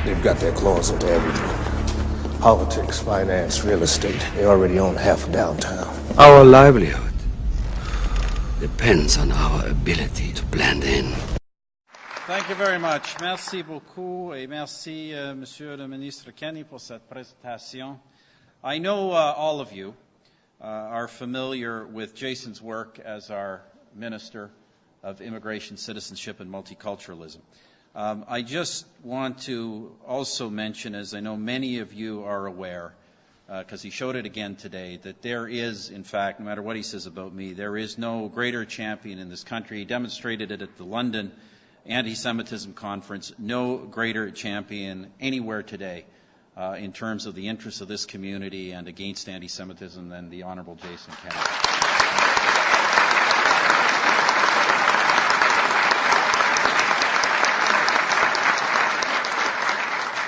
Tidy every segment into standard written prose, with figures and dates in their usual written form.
They've got their claws into everything. Politics, finance, real estate. They already own half of downtown. Our livelihood depends on our ability to blend in. Thank you very much. Merci beaucoup et merci, Monsieur le Ministre Kenny, pour cette présentation. I know all of you are familiar with Jason's work as our Minister of Immigration, Citizenship, and Multiculturalism. I just want to also mention, as I know many of you are aware, because he showed it again today, that there is, in fact, no matter what he says about me, there is no greater champion in this country. He demonstrated it at the London Anti-Semitism Conference, no greater champion anywhere today in terms of the interests of this community and against anti-Semitism than the Honorable Jason Kennedy.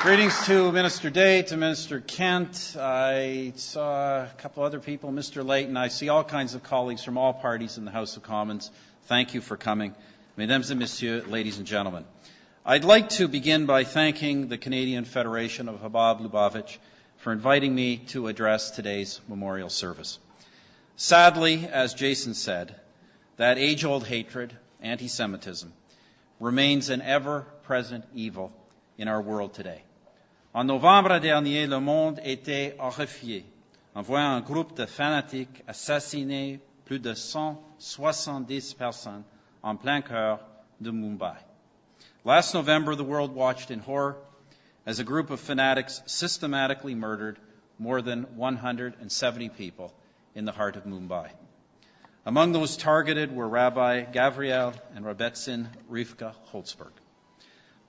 Greetings to Minister Day, to Minister Kent. I saw a couple other people, Mr. Layton. I see all kinds of colleagues from all parties in the House of Commons. Thank you for coming. Mesdames et Messieurs, ladies and gentlemen. I'd like to begin by thanking the Canadian Federation of Chabad Lubavitch for inviting me to address today's memorial service. Sadly, as Jason said, that age-old hatred, anti-Semitism, remains an ever-present evil in our world today. En novembre dernier, le monde était horrifié en voyant un groupe de fanatiques assassiner plus de 170 personnes en plein cœur de Mumbai. Last November, the world watched in horror as a group of fanatics systematically murdered more than 170 people in the heart of Mumbai. Among those targeted were Rabbi Gavriel and Rebbetzin Rivka Holzberg.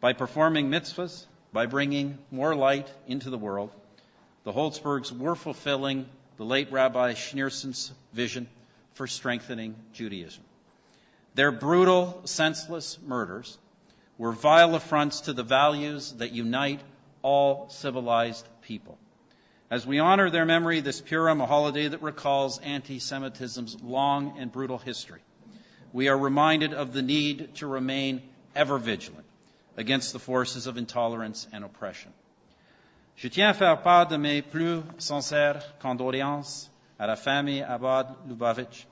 By performing mitzvahs, by bringing more light into the world, the Holzbergs were fulfilling the late Rabbi Schneerson's vision for strengthening Judaism. Their brutal, senseless murders were vile affronts to the values that unite all civilized people. As we honor their memory this Purim, a holiday that recalls anti-Semitism's long and brutal history, we are reminded of the need to remain ever vigilant against the forces of intolerance and oppression. Je tiens à faire part de mes plus sincères condoléances à la famille Chabad Lubavitch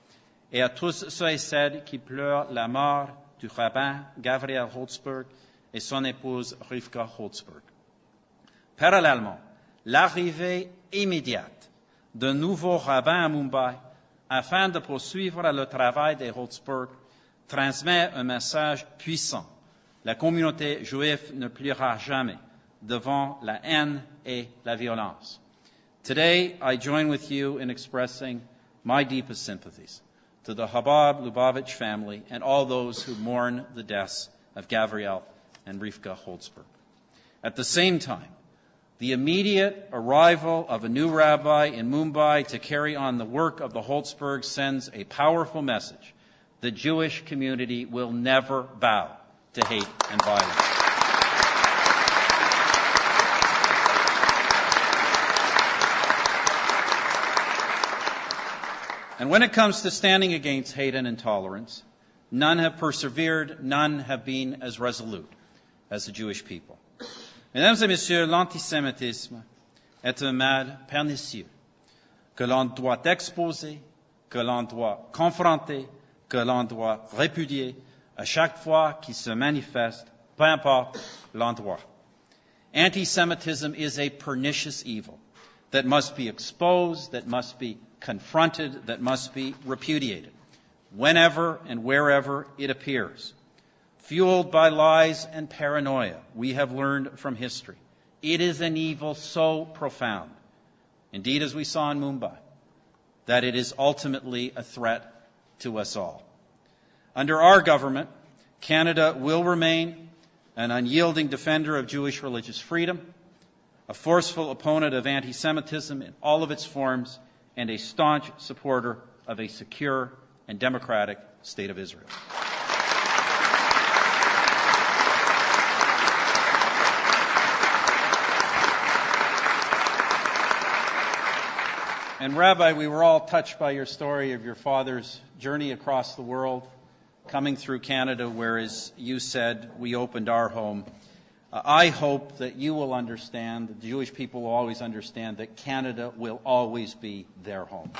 et à tous ceux et celles qui pleurent la mort du rabbin Gavriel Holzberg et son épouse Rivka Holzberg. Parallèlement, l'arrivée immédiate d'un nouveau rabbin à Mumbai afin de poursuivre le travail des Holzberg transmet un message puissant. La communauté juive ne pliera jamais devant la haine et la violence. Today, I join with you in expressing my deepest sympathies to the Chabad Lubavitch family and all those who mourn the deaths of Gavriel and Rivka Holzberg. At the same time, the immediate arrival of a new rabbi in Mumbai to carry on the work of the Holzbergs sends a powerful message. The Jewish community will never bow to hate and violence. And when it comes to standing against hate and intolerance, none have persevered, none have been as resolute as the Jewish people. Mesdames et messieurs, l'antisémitisme est un mal pernicieux que l'on doit exposer, que l'on doit confronter, que l'on doit répudier à chaque fois qu'il se manifeste, peu importe l'endroit. Anti-Semitism is a pernicious evil that must be exposed, that must be confronted, that must be repudiated, whenever and wherever it appears. Fueled by lies and paranoia, we have learned from history. It is an evil so profound, indeed as we saw in Mumbai, that it is ultimately a threat to us all. Under our government, Canada will remain an unyielding defender of Jewish religious freedom, a forceful opponent of anti-Semitism in all of its forms, and a staunch supporter of a secure and democratic state of Israel. And Rabbi, we were all touched by your story of your father's journey across the world, coming through Canada, where, as you said, we opened our home. I hope that you will understand, the Jewish people will always understand, that Canada will always be their home.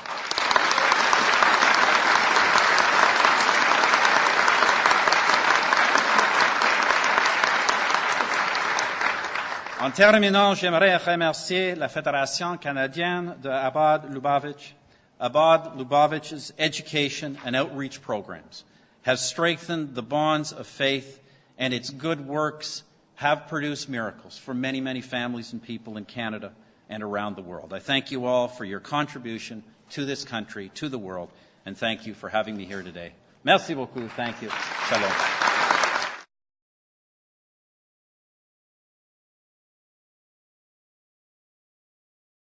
En terminant, j'aimerais remercier la Fédération canadienne de Abad Lubavitch. Abad Lubavitch's education and outreach programs have strengthened the bonds of faith, and its good works have produced miracles for many, many families and people in Canada and around the world. I thank you all for your contribution to this country, to the world, and thank you for having me here today. Merci beaucoup. Thank you. Shalom.